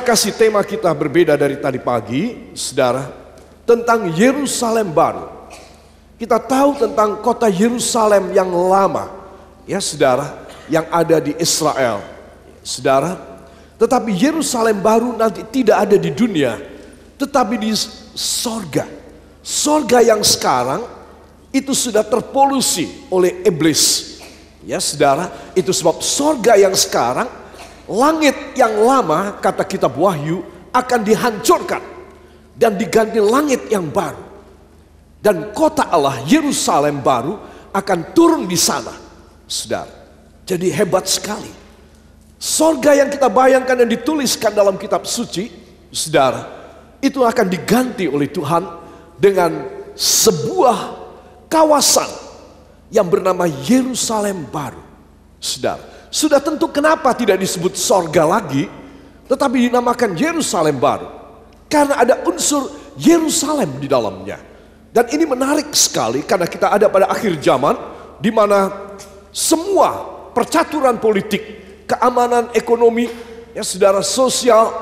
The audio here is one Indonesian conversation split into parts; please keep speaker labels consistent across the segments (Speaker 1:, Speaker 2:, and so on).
Speaker 1: kasih tema kita berbeda dari tadi pagi, saudara, tentang Yerusalem baru. Kita tahu tentang kota Yerusalem yang lama, ya saudara, yang ada di Israel, saudara. Tetapi Yerusalem baru nanti tidak ada di dunia, tetapi di sorga. Sorga yang sekarang itu sudah terpolusi oleh iblis, ya saudara. Itu sebab sorga yang sekarang, langit yang lama, kata kitab Wahyu, akan dihancurkan dan diganti langit yang baru. Dan kota Allah Yerusalem baru akan turun di sana, saudara. Jadi hebat sekali. Sorga yang kita bayangkan dan dituliskan dalam kitab suci, saudara, itu akan diganti oleh Tuhan dengan sebuah kawasan yang bernama Yerusalem baru, saudara. Sudah tentu kenapa tidak disebut sorga lagi, tetapi dinamakan Yerusalem baru, karena ada unsur Yerusalem di dalamnya. Dan ini menarik sekali karena kita ada pada akhir zaman, di mana semua percaturan politik, keamanan ekonomi, ya saudara, sosial,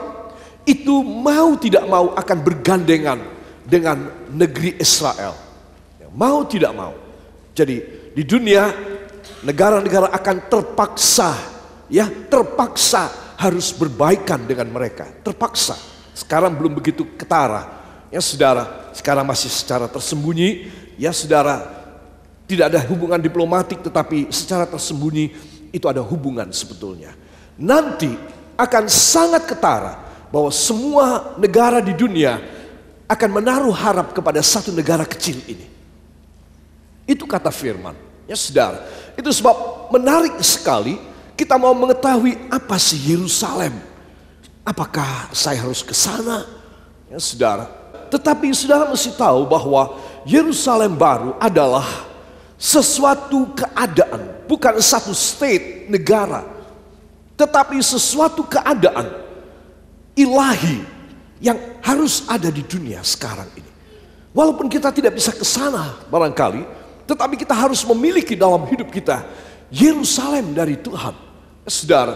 Speaker 1: itu mau tidak mau akan bergandengan dengan negeri Israel. Mau tidak mau. Jadi di dunia negara-negara akan terpaksa harus berbaikan dengan mereka. Terpaksa. Sekarang belum begitu ketara, ya saudara. Sekarang masih secara tersembunyi, ya saudara. Tidak ada hubungan diplomatik, tetapi secara tersembunyi itu ada hubungan sebetulnya. Nanti akan sangat ketara bahwa semua negara di dunia akan menaruh harap kepada satu negara kecil ini. Itu kata firman, ya saudara. Itu sebab menarik sekali kita mau mengetahui apa sih Yerusalem. Apakah saya harus ke sana? Ya saudara. Tetapi saudara mesti tahu bahwa Yerusalem baru adalah sesuatu keadaan, bukan satu state, negara, tetapi sesuatu keadaan ilahi yang harus ada di dunia sekarang ini. Walaupun kita tidak bisa ke sana barangkali, tetapi kita harus memiliki dalam hidup kita Yerusalem dari Tuhan. Saudara,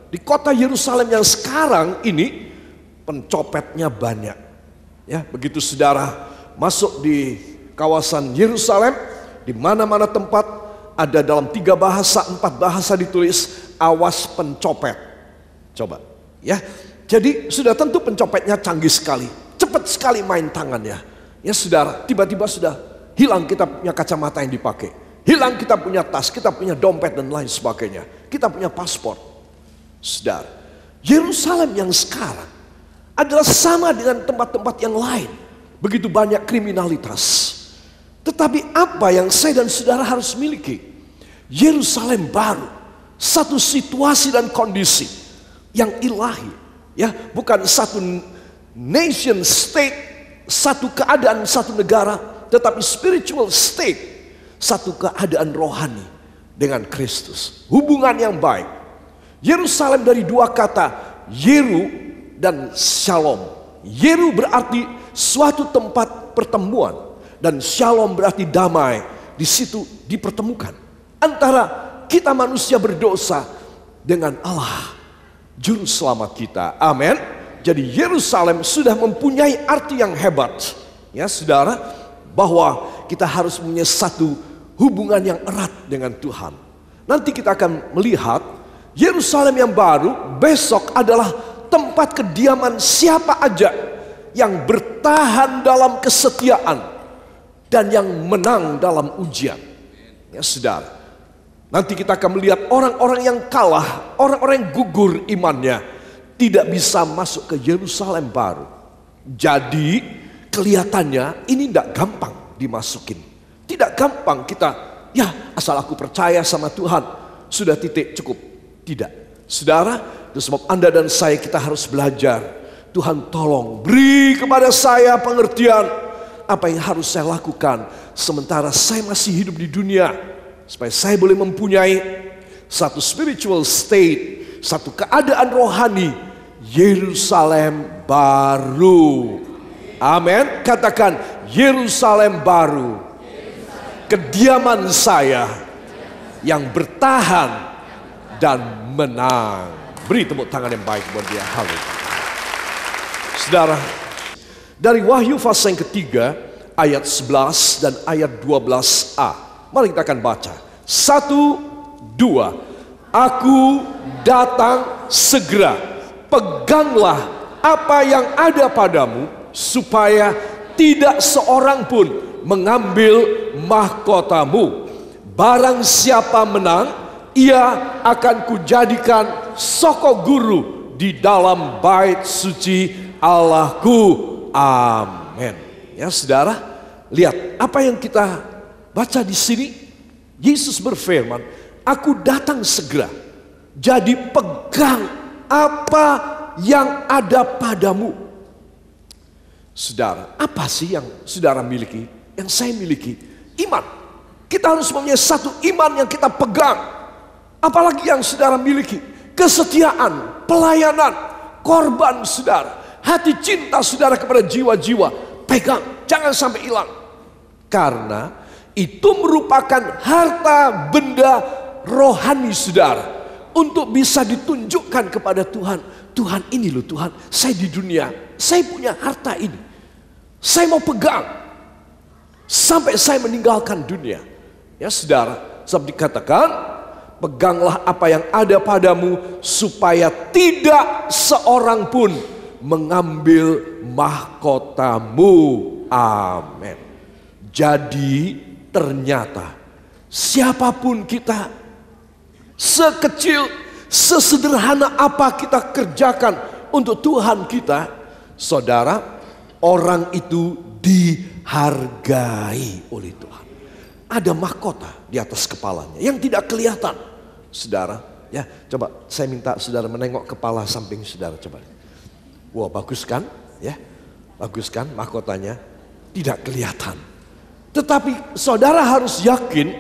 Speaker 1: di kota Yerusalem yang sekarang ini pencopetnya banyak. Ya, begitu saudara masuk di kawasan Yerusalem, di mana-mana tempat ada dalam 3 bahasa, 4 bahasa ditulis awas pencopet. Coba, ya. Jadi sudah tentu pencopetnya canggih sekali, cepat sekali main tangannya. Ya saudara, tiba-tiba sudah hilang kita punya kacamata yang dipakai, hilang kita punya tas, kita punya dompet dan lain sebagainya, kita punya paspor. Saudara, Yerusalem yang sekarang adalah sama dengan tempat-tempat yang lain, begitu banyak kriminalitas. Tetapi apa yang saya dan saudara harus miliki? Yerusalem baru, satu situasi dan kondisi yang ilahi, ya, bukan satu nation state, satu keadaan satu negara, tetapi spiritual state, satu keadaan rohani dengan Kristus, hubungan yang baik. Yerusalem dari 2 kata, Yeru dan Shalom. Yeru berarti suatu tempat pertemuan, dan Shalom berarti damai. Di situ dipertemukan antara kita manusia berdosa dengan Allah, Juru Selamat kita. Amin. Jadi Yerusalem sudah mempunyai arti yang hebat, ya saudara, bahwa kita harus punya satu hubungan yang erat dengan Tuhan. Nanti kita akan melihat Yerusalem yang baru besok adalah tempat kediaman siapa aja yang bertahan dalam kesetiaan dan yang menang dalam ujian. Ya saudara, nanti kita akan melihat orang-orang yang kalah, orang-orang yang gugur imannya, tidak bisa masuk ke Yerusalem baru. Jadi kelihatannya ini tidak gampang dimasukin. Tidak gampang kita, ya asal aku percaya sama Tuhan, sudah titik cukup. Tidak. Saudara, itu sebab Anda dan saya kita harus belajar. Tuhan tolong beri kepada saya pengertian apa yang harus saya lakukan sementara saya masih hidup di dunia, supaya saya boleh mempunyai satu spiritual state, satu keadaan rohani Yerusalem baru. Amin. Katakan Yerusalem baru, kediaman saya yang bertahan dan menang. Beri tepuk tangan yang baik buat dia. Haleluya. Saudara, dari Wahyu pasal yang ketiga, ayat 11 dan ayat 12a. Mari kita akan baca. 1, 2. Aku datang segera. Peganglah apa yang ada padamu, supaya tidak seorang pun mengambil mahkotamu. Barang siapa menang, ia akan kujadikan soko guru di dalam bait suci Allahku. Amin. Ya saudara, lihat apa yang kita baca di sini. Yesus berfirman, aku datang segera. Jadi pegang apa yang ada padamu. Saudara, apa sih yang saudara miliki? Yang saya miliki? Iman. Kita harus mempunyai satu iman yang kita pegang. Apalagi yang saudara miliki? Kesetiaan, pelayanan, korban saudara, hati cinta saudara kepada jiwa-jiwa. Pegang, jangan sampai hilang. Karena itu merupakan harta benda rohani saudara, untuk bisa ditunjukkan kepada Tuhan. Tuhan, ini loh Tuhan, saya di dunia, saya punya harta ini, saya mau pegang sampai saya meninggalkan dunia. Ya saudara, sebab dikatakan, peganglah apa yang ada padamu, supaya tidak seorang pun mengambil mahkotamu. Amin. Jadi ternyata siapapun kita, sekecil, sesederhana apa kita kerjakan untuk Tuhan kita, saudara, orang itu dihargai oleh Tuhan. Ada mahkota di atas kepalanya yang tidak kelihatan. Saudara, ya, coba saya minta saudara menengok kepala samping saudara, coba. Wah, bagus kan? Ya, bagus kan mahkotanya? Tidak kelihatan. Tetapi saudara harus yakin,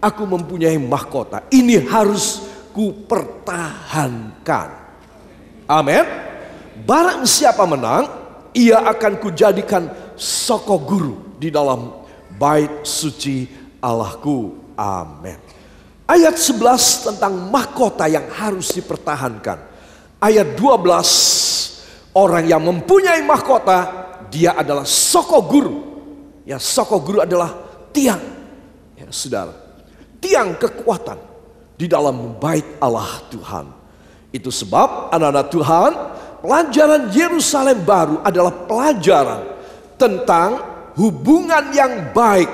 Speaker 1: aku mempunyai mahkota. Ini harus kupertahankan. Amin. Barang siapa menang, ia akan kujadikan soko guru di dalam bait suci Allahku. Amin. Ayat 11 tentang mahkota yang harus dipertahankan. Ayat 12, orang yang mempunyai mahkota, dia adalah soko guru. Ya, soko guru adalah tiang. Ya, saudara, tiang kekuatan di dalam bait Allah Tuhan. Itu sebab anak-anak Tuhan, pelajaran Yerusalem baru adalah pelajaran tentang hubungan yang baik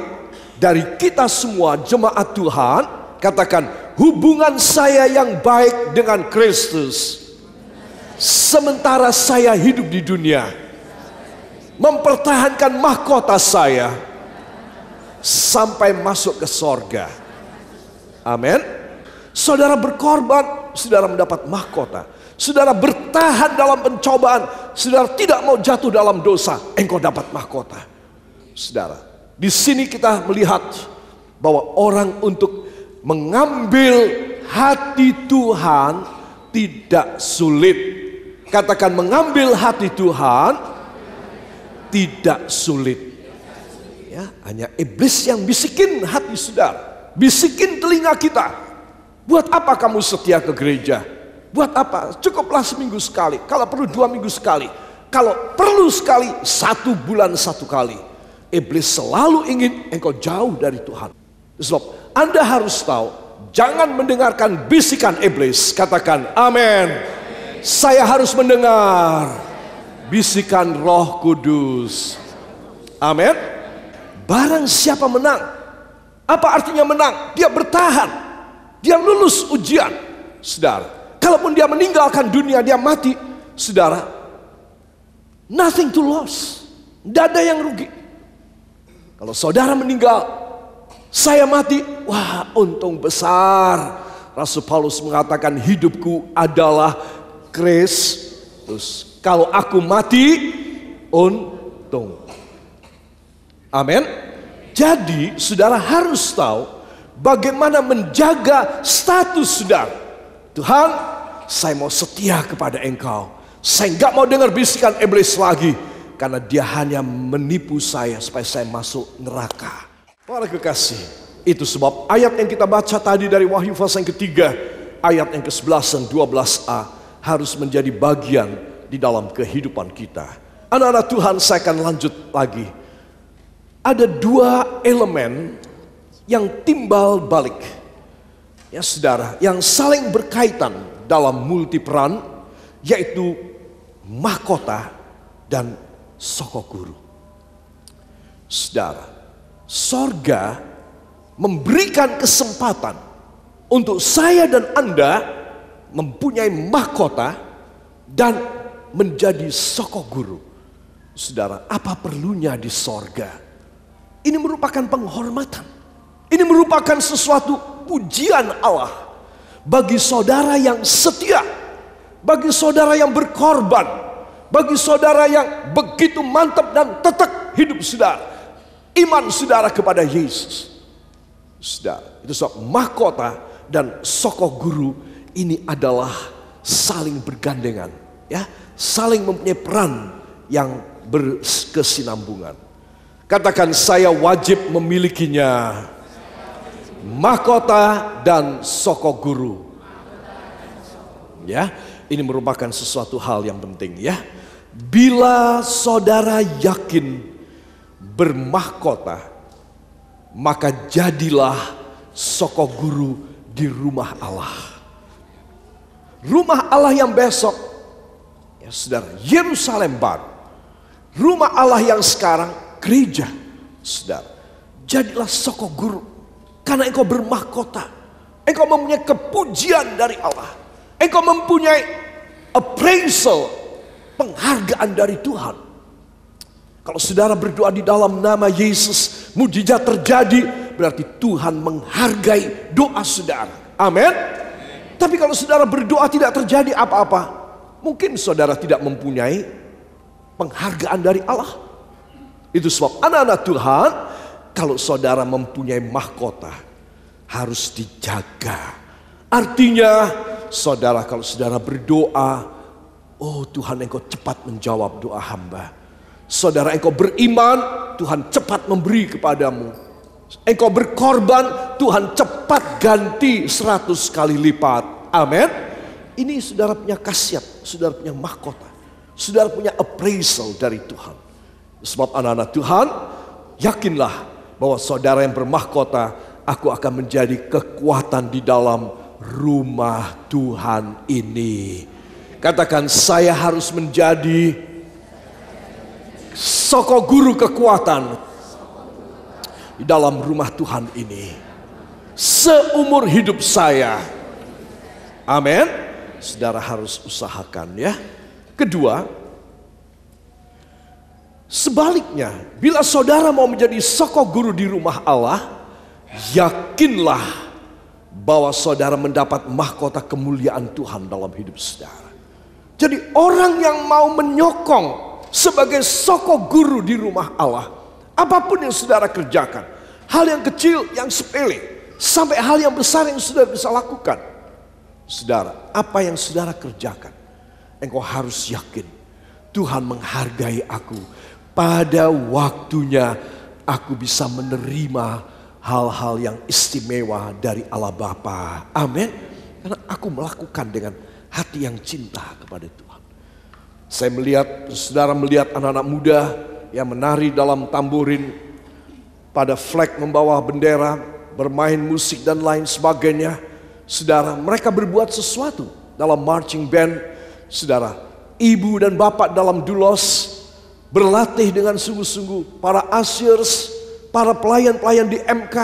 Speaker 1: dari kita semua jemaat Tuhan. Katakan, hubungan saya yang baik dengan Kristus sementara saya hidup di dunia, mempertahankan mahkota saya sampai masuk ke sorga. Amin. Saudara berkorban, saudara mendapat mahkota. Saudara bertahan dalam pencobaan, saudara tidak mau jatuh dalam dosa, engkau dapat mahkota. Saudara, di sini kita melihat bahwa orang untuk mengambil hati Tuhan tidak sulit. Katakan, mengambil hati Tuhan tidak sulit. Ya, hanya iblis yang bisikin hati saudara, bisikin telinga kita. Buat apa kamu setia ke gereja? Buat apa? Cukuplah seminggu sekali. Kalau perlu 2 minggu sekali. Kalau perlu sekali 1 bulan 1 kali. Iblis selalu ingin engkau jauh dari Tuhan. Sebab Anda harus tahu, jangan mendengarkan bisikan iblis. Katakan amin. Saya harus mendengar bisikan Roh Kudus. Amin. Barang siapa menang. Apa artinya menang? Dia bertahan. Dia lulus ujian. Saudara, kalaupun dia meninggalkan dunia, dia mati, saudara, nothing to lose. Tidak ada yang rugi. Kalau saudara meninggal, saya mati, wah, untung besar. Rasul Paulus mengatakan, hidupku adalah Kristus. Kalau aku mati, untung. Amin. Jadi saudara harus tahu bagaimana menjaga status saudara. Tuhan, saya mau setia kepada engkau. Saya nggak mau dengar bisikan iblis lagi, karena dia hanya menipu saya supaya saya masuk neraka. Para kekasih, itu sebab ayat yang kita baca tadi dari Wahyu pasal yang ketiga, ayat yang ke-11 dan 12a harus menjadi bagian di dalam kehidupan kita. Anak-anak Tuhan, saya akan lanjut lagi. Ada dua elemen yang timbal balik, ya saudara, yang saling berkaitan dalam multiperan, yaitu mahkota dan soko guru. Saudara, sorga memberikan kesempatan untuk saya dan Anda mempunyai mahkota dan menjadi soko guru. Saudara, apa perlunya di sorga? Ini merupakan penghormatan. Ini merupakan sesuatu pujian Allah bagi saudara yang setia, bagi saudara yang berkorban, bagi saudara yang begitu mantap dan tetap hidup saudara, iman saudara kepada Yesus. Saudara, itu sebab mahkota dan soko guru ini adalah saling bergandengan, ya, saling mempunyai peran yang berkesinambungan. Katakan, saya wajib memilikinya. Mahkota dan soko guru. Ya, ini merupakan sesuatu hal yang penting, ya. Bila saudara yakin bermahkota, maka jadilah soko guru di rumah Allah. Rumah Allah yang besok, ya saudara, Yerusalem baru. Rumah Allah yang sekarang, gereja. Saudara, jadilah soko guru. Karena engkau bermahkota. Engkau mempunyai kepujian dari Allah. Engkau mempunyai appraisal, penghargaan dari Tuhan. Kalau saudara berdoa di dalam nama Yesus, mujizat terjadi, berarti Tuhan menghargai doa saudara. Amin. Tapi kalau saudara berdoa tidak terjadi apa-apa, mungkin saudara tidak mempunyai penghargaan dari Allah. Itu sebab anak-anak Tuhan, kalau saudara mempunyai mahkota, harus dijaga. Artinya, saudara, kalau saudara berdoa, oh Tuhan, engkau cepat menjawab doa hamba. Saudara, engkau beriman, Tuhan cepat memberi kepadamu. Engkau berkorban, Tuhan cepat ganti 100 kali lipat. Amin. Ini saudara punya khasiat, saudara punya mahkota, saudara punya appraisal dari Tuhan. Sebab anak-anak Tuhan, yakinlah bahwa saudara yang bermahkota, aku akan menjadi kekuatan di dalam rumah Tuhan ini. Katakan, saya harus menjadi soko guru kekuatan di dalam rumah Tuhan ini seumur hidup saya. Amin. Saudara harus usahakan, ya. Kedua, sebaliknya, bila saudara mau menjadi soko guru di rumah Allah, yakinlah bahwa saudara mendapat mahkota kemuliaan Tuhan dalam hidup saudara. Jadi orang yang mau menyokong sebagai soko guru di rumah Allah, apapun yang saudara kerjakan, hal yang kecil, yang sepele, sampai hal yang besar yang saudara bisa lakukan. Saudara, apa yang saudara kerjakan, engkau harus yakin Tuhan menghargai aku. Pada waktunya aku bisa menerima hal-hal yang istimewa dari Allah Bapa. Amin. Karena aku melakukan dengan hati yang cinta kepada Tuhan. Saya melihat, saudara melihat anak-anak muda yang menari dalam tamborin, pada flag membawa bendera, bermain musik dan lain sebagainya. Saudara, mereka berbuat sesuatu dalam marching band. Saudara, ibu dan bapak dalam dulos berlatih dengan sungguh-sungguh. Para ushers, para pelayan-pelayan di MK,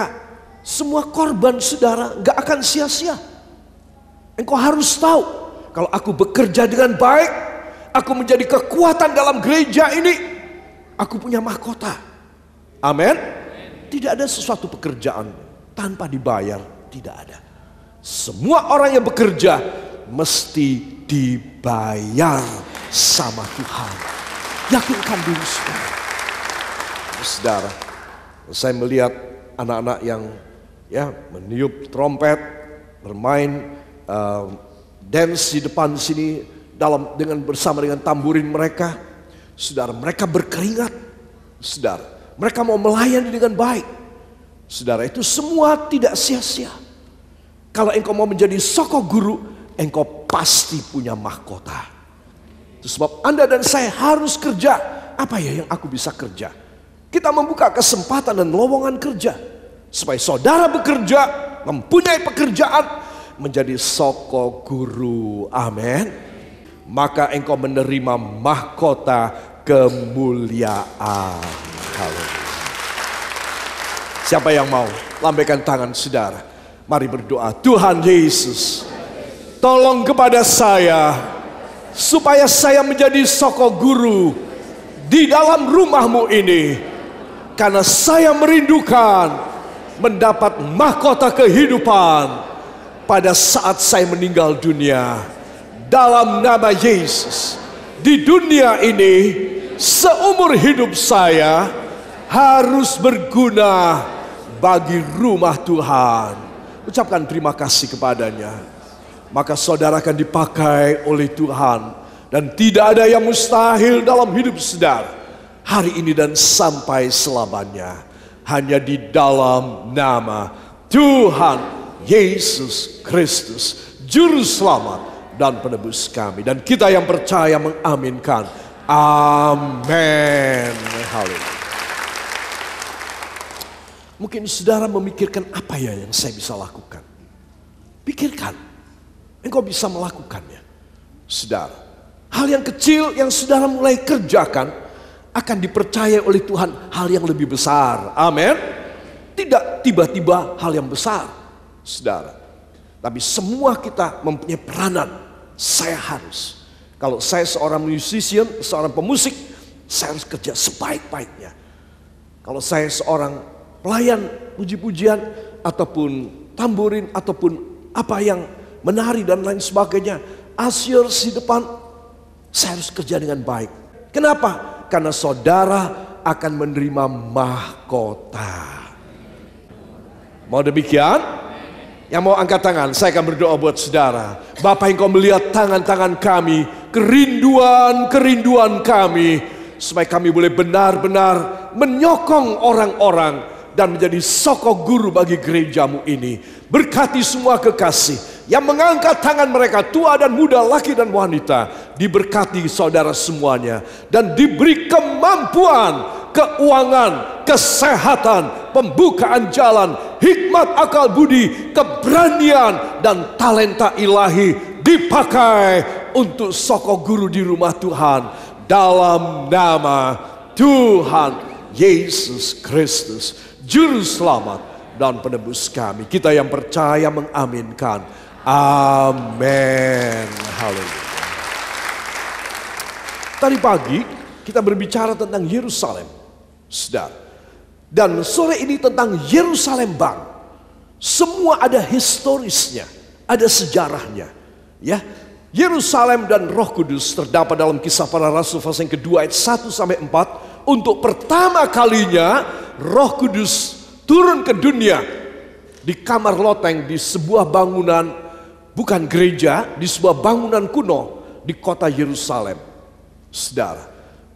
Speaker 1: semua korban saudara gak akan sia-sia. Engkau harus tahu, kalau aku bekerja dengan baik, aku menjadi kekuatan dalam gereja ini, aku punya mahkota. Amin. Tidak ada sesuatu pekerjaan tanpa dibayar, tidak ada. Semua orang yang bekerja mesti dibayar sama Tuhan. Yakinkan diri saudara. Saudara, saya melihat anak-anak yang meniup trompet, bermain dance di depan sini dengan bersama dengan tamburin mereka. Saudara, mereka berkeringat. Saudara, mereka mau melayani dengan baik. Saudara, itu semua tidak sia-sia. Kalau engkau mau menjadi soko guru, engkau pasti punya mahkota. Itu sebab Anda dan saya harus kerja apa ya yang aku bisa kerja? Kita membuka kesempatan dan lowongan kerja. Supaya saudara bekerja, mempunyai pekerjaan, menjadi soko guru. Amin. Maka engkau menerima mahkota kemuliaan. Haleluya. Siapa yang mau? Lambaikan tangan saudara. Mari berdoa. Tuhan Yesus, tolong kepada saya, supaya saya menjadi soko guru di dalam rumah-Mu ini. Karena saya merindukan mendapat mahkota kehidupan pada saat saya meninggal dunia. Dalam nama Yesus, di dunia ini seumur hidup saya harus berguna bagi rumah Tuhan. Ucapkan terima kasih kepadanya. Maka saudara akan dipakai oleh Tuhan. Dan tidak ada yang mustahil dalam hidup saudara. Hari ini dan sampai selamanya. Hanya di dalam nama Tuhan Yesus Kristus, Juru Selamat dan Penebus kami. Dan kita yang percaya mengaminkan. Amin. Haleluya. Mungkin saudara memikirkan, apa ya yang saya bisa lakukan? Pikirkan. Engkau bisa melakukannya. Saudara, hal yang kecil yang saudara mulai kerjakan akan dipercaya oleh Tuhan hal yang lebih besar. Amin. Tidak tiba-tiba hal yang besar, saudara. Tapi semua kita mempunyai peranan. Saya harus. Kalau saya seorang musician, seorang pemusik, saya harus kerja sebaik-baiknya. Kalau saya seorang pelayan puji-pujian, ataupun tamburin, ataupun apa yang menari dan lain sebagainya, ushers di depan, saya harus kerja dengan baik. Kenapa? Karena saudara akan menerima mahkota. Mau demikian? Yang mau angkat tangan, saya akan berdoa buat saudara. Bapa, Engkau melihat tangan-tangan kami, kerinduan kami, supaya kami boleh benar-benar menyokong orang-orang dan menjadi soko guru bagi gereja-Mu ini. Berkati semua kekasih yang mengangkat tangan mereka, tua dan muda, laki dan wanita. Diberkati saudara semuanya. Dan diberi kemampuan, keuangan, kesehatan, pembukaan jalan, hikmat, akal budi, keberanian, dan talenta ilahi. Dipakai untuk soko guru di rumah Tuhan. Dalam nama Tuhan Yesus Kristus, Juru Selamat dan Penebus kami. Kita yang percaya mengaminkan. Amin. Haleluya. Tadi pagi kita berbicara tentang Yerusalem, saudara. Dan sore ini tentang Yerusalem Bank. Semua ada historisnya, ada sejarahnya. Ya, Yerusalem dan Roh Kudus terdapat dalam Kisah Para Rasul pasal yang kedua ayat 1 sampai 4. Untuk pertama kalinya Roh Kudus turun ke dunia di kamar loteng di sebuah bangunan, bukan gereja, di sebuah bangunan kuno di kota Yerusalem. Saudara,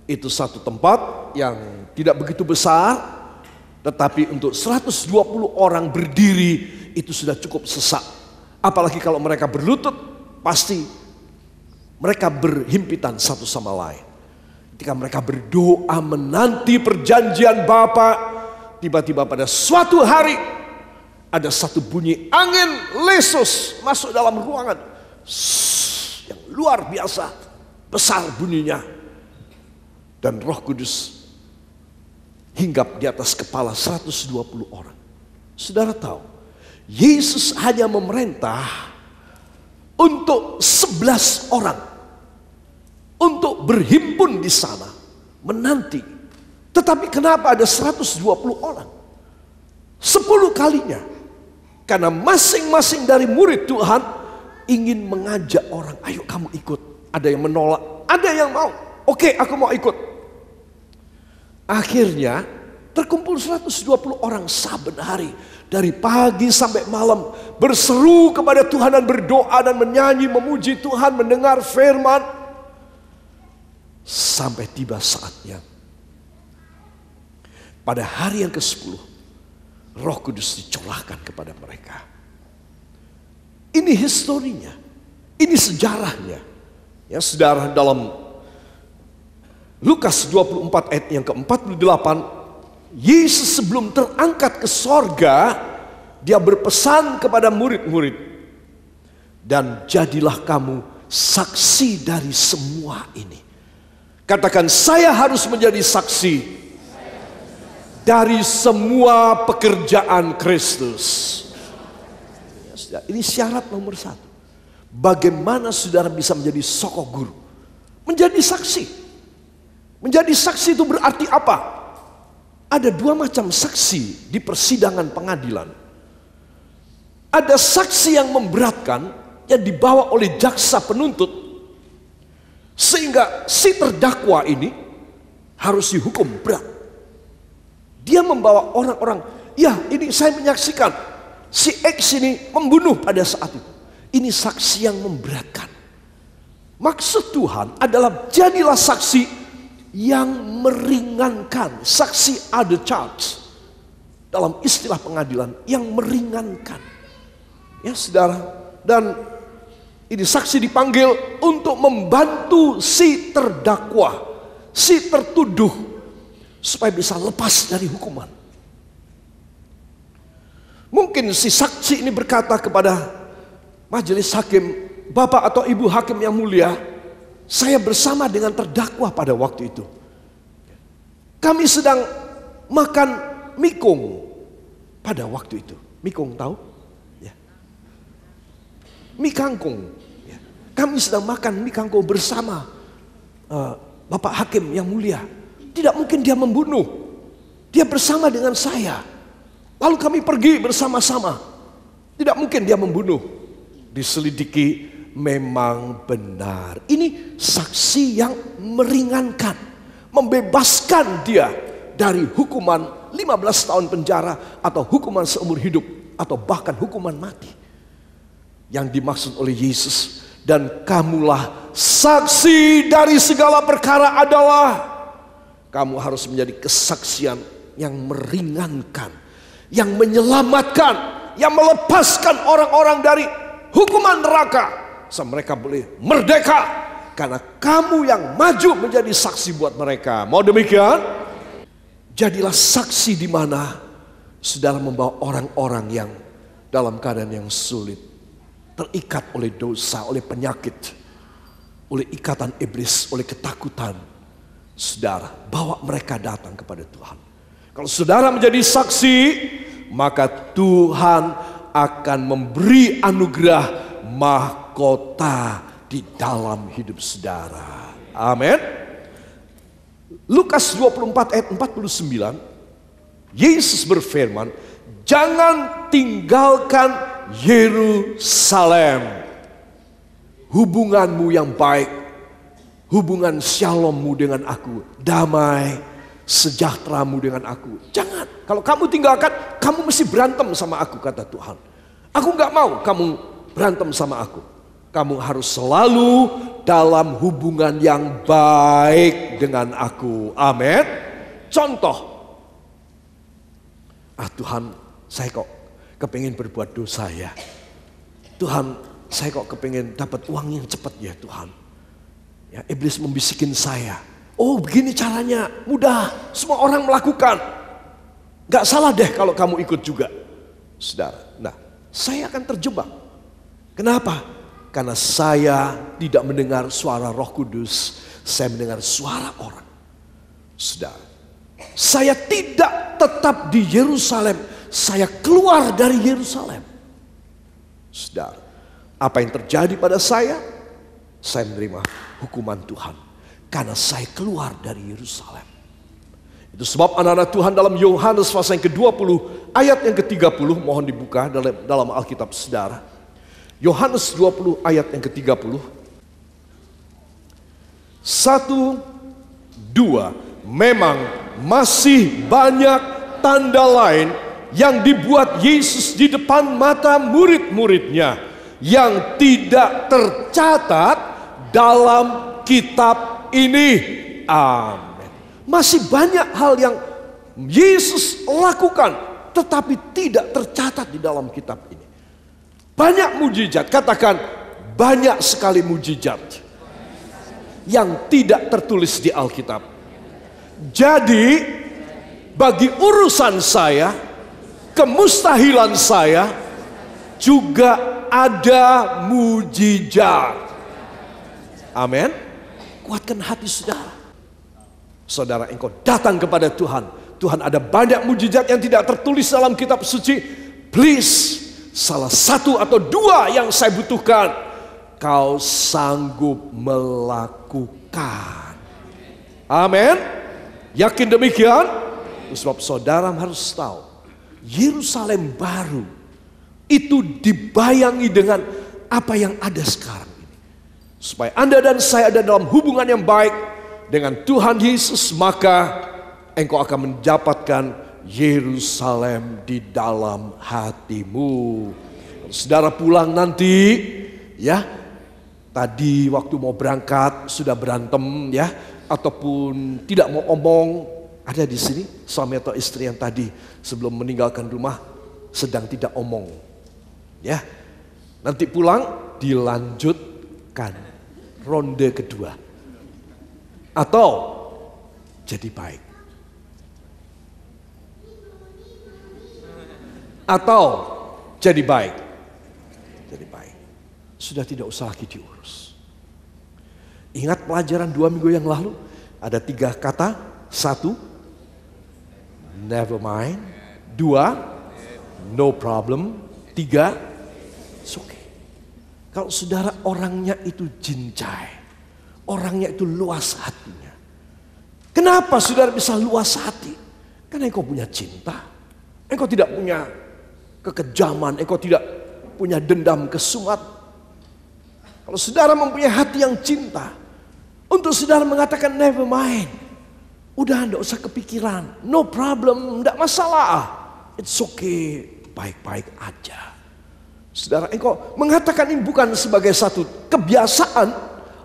Speaker 1: itu satu tempat yang tidak begitu besar, tetapi untuk 120 orang berdiri itu sudah cukup sesak. Apalagi kalau mereka berlutut, pasti mereka berhimpitan satu sama lain. Ketika mereka berdoa menanti perjanjian Bapa, tiba-tiba pada suatu hari ada satu bunyi angin lesus masuk dalam ruangan. Yang luar biasa besar bunyinya. Dan Roh Kudus hinggap di atas kepala 120 orang. Saudara tahu, Yesus hanya memerintah untuk 11 orang untuk berhimpun di sana menanti. Tetapi kenapa ada 120 orang? 10 kalinya. Karena masing-masing dari murid Tuhan ingin mengajak orang, ayo kamu ikut. Ada yang menolak, ada yang mau. Oke, aku mau ikut. Akhirnya terkumpul 120 orang saben hari. Dari pagi sampai malam berseru kepada Tuhan dan berdoa dan menyanyi, memuji Tuhan, mendengar firman. Sampai tiba saatnya. Pada hari yang ke-10. Roh Kudus dicurahkan kepada mereka. Ini historinya, ini sejarahnya. Ya, saudara, dalam Lukas 24 ayat yang ke-48, Yesus sebelum terangkat ke sorga, dia berpesan kepada murid-murid, dan jadilah kamu saksi dari semua ini. Katakan, saya harus menjadi saksi dari semua pekerjaan Kristus. Ini syarat nomor satu. Bagaimana saudara bisa menjadi soko guru? Menjadi saksi. Menjadi saksi itu berarti apa? Ada dua macam saksi di persidangan pengadilan. Ada saksi yang memberatkan, yang dibawa oleh jaksa penuntut, sehingga si terdakwa ini harus dihukum berat. Dia membawa orang-orang, ya ini saya menyaksikan si X ini membunuh pada saat itu. Ini saksi yang memberatkan. Maksud Tuhan adalah jadilah saksi yang meringankan. Saksi ada charge. Dalam istilah pengadilan, yang meringankan. Ya saudara, dan ini saksi dipanggil untuk membantu si terdakwa, si tertuduh, supaya bisa lepas dari hukuman. Mungkin si saksi ini berkata kepada majelis hakim, Bapak atau Ibu hakim yang mulia, saya bersama dengan terdakwa pada waktu itu. Kami sedang makan mikung pada waktu itu. Mikung tahu? Ya. Mie kangkung. Ya. Kami sedang makan mie kangkung bersama Bapak hakim yang mulia. Tidak mungkin dia membunuh. Dia bersama dengan saya. Lalu kami pergi bersama-sama. Tidak mungkin dia membunuh. Diselidiki, memang benar. Ini saksi yang meringankan, membebaskan dia dari hukuman 15 tahun penjara atau hukuman seumur hidup atau bahkan hukuman mati. Yang dimaksud oleh Yesus, dan kamulah saksi dari segala perkara adalah, kamu harus menjadi kesaksian yang meringankan, yang menyelamatkan, yang melepaskan orang-orang dari hukuman neraka. So, mereka boleh merdeka karena kamu yang maju menjadi saksi buat mereka. Mau demikian? Jadilah saksi di mana saudara membawa orang-orang yang dalam keadaan yang sulit, terikat oleh dosa, oleh penyakit, oleh ikatan iblis, oleh ketakutan. Saudara, bawa mereka datang kepada Tuhan. Kalau saudara menjadi saksi, maka Tuhan akan memberi anugerah mahkota di dalam hidup saudara. Amin. Lukas 24 ayat 49, Yesus berfirman, jangan tinggalkan Yerusalem. Hubunganmu yang baik, hubungan shalommu dengan aku, damai, sejahteramu dengan aku. Jangan, kalau kamu tinggalkan, kamu mesti berantem sama aku, kata Tuhan. Aku gak mau kamu berantem sama aku. Kamu harus selalu dalam hubungan yang baik dengan aku. Amin. Contoh, Tuhan, saya kok kepingin berbuat dosa ya. Tuhan, saya kok kepingin dapat uang yang cepat ya Tuhan. Ya, iblis membisikin saya, oh begini caranya, mudah, semua orang melakukan. Gak salah deh kalau kamu ikut juga. Saudara, nah saya akan terjebak. Kenapa? Karena saya tidak mendengar suara Roh Kudus, saya mendengar suara orang. Saudara, saya tidak tetap di Yerusalem, saya keluar dari Yerusalem. Saudara, apa yang terjadi pada saya menerima hukuman Tuhan karena saya keluar dari Yerusalem. Itu sebab anak-anak Tuhan dalam Yohanes pasal yang ke-20 ayat yang ke-30, mohon dibuka dalam Alkitab saudara. Yohanes 20 ayat yang ke-30. 1, 2. Memang masih banyak tanda lain yang dibuat Yesus di depan mata murid-muridnya yang tidak tercatat dalam kitab ini. Amin. Masih banyak hal yang Yesus lakukan tetapi tidak tercatat di dalam kitab ini. Banyak mujizat, katakan banyak sekali mujizat yang tidak tertulis di Alkitab. Jadi bagi urusan saya, kemustahilan saya juga ada mujizat. Amin. Kuatkan hati saudara. Saudara, engkau datang kepada Tuhan. Tuhan, ada banyak mujizat yang tidak tertulis dalam kitab suci. Please, salah satu atau dua yang saya butuhkan, kau sanggup melakukan. Amin. Yakin demikian? Sebab saudara harus tahu, Yerusalem baru itu dibayangi dengan apa yang ada sekarang ini. Supaya Anda dan saya ada dalam hubungan yang baik dengan Tuhan Yesus, maka engkau akan mendapatkan Yerusalem di dalam hatimu. Saudara pulang nanti, ya, tadi waktu mau berangkat sudah berantem, ya, ataupun tidak mau omong, ada di sini suami atau istri yang tadi sebelum meninggalkan rumah sedang tidak omong, ya. Nanti pulang dilanjutkan ronde kedua, atau jadi baik, atau jadi baik, jadi baik. Sudah tidak usah lagi diurus. Ingat pelajaran 2 minggu yang lalu, ada 3 kata. 1, never mind. 2, no problem. 3, it's okay. Kalau saudara orangnya itu jincai, orangnya itu luas hatinya. Kenapa saudara bisa luas hati? Karena engkau punya cinta. Engkau tidak punya kekejaman, engkau tidak punya dendam kesumat. Kalau saudara mempunyai hati yang cinta, untuk saudara mengatakan never mind, udah tidak usah kepikiran, no problem, tidak masalah, it's okay, baik-baik aja. Saudara, engkau mengatakan ini bukan sebagai satu kebiasaan,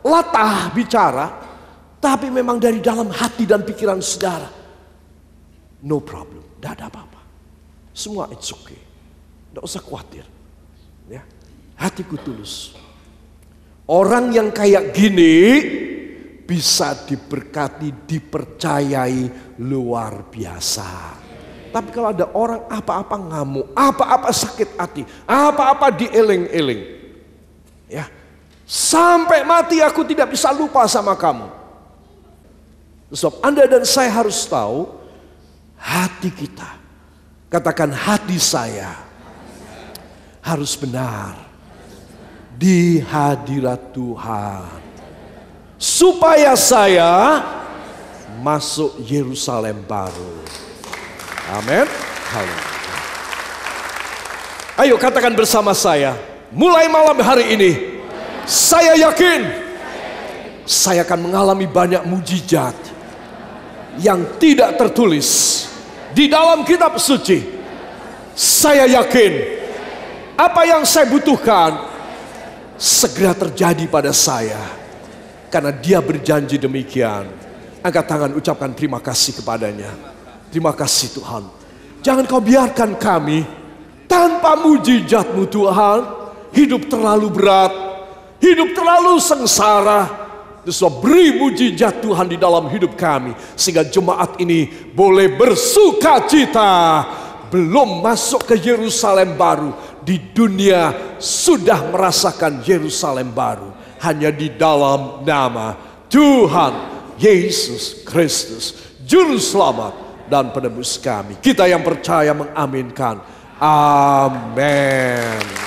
Speaker 1: latah bicara, tapi memang dari dalam hati dan pikiran saudara. No problem, tidak ada apa-apa, semua it's okay, tidak usah khawatir, ya. Hatiku tulus. Orang yang kayak gini bisa diberkati, dipercayai luar biasa. Tapi kalau ada orang apa-apa ngamuk, apa-apa sakit hati, apa-apa dieling-eling, ya, sampai mati aku tidak bisa lupa sama kamu. Sebab Anda dan saya harus tahu hati kita. Katakan, hati saya harus benar di hadirat Tuhan, supaya saya masuk Yerusalem baru. Amin. Ayo katakan bersama saya, mulai malam hari ini saya yakin saya akan mengalami banyak mujizat yang tidak tertulis di dalam kitab suci. Saya yakin apa yang saya butuhkan segera terjadi pada saya, karena Dia berjanji demikian. Angkat tangan, ucapkan terima kasih kepadanya. Terima kasih Tuhan. Jangan kau biarkan kami tanpa mujizat-Mu Tuhan, hidup terlalu berat, hidup terlalu sengsara. Sebab beri mujizat Tuhan di dalam hidup kami, sehingga jemaat ini boleh bersuka cita. Belum masuk ke Yerusalem baru, di dunia sudah merasakan Yerusalem baru, hanya di dalam nama Tuhan Yesus Kristus, Juru Selamat dan Penebus kami. Kita yang percaya mengaminkan. Amin.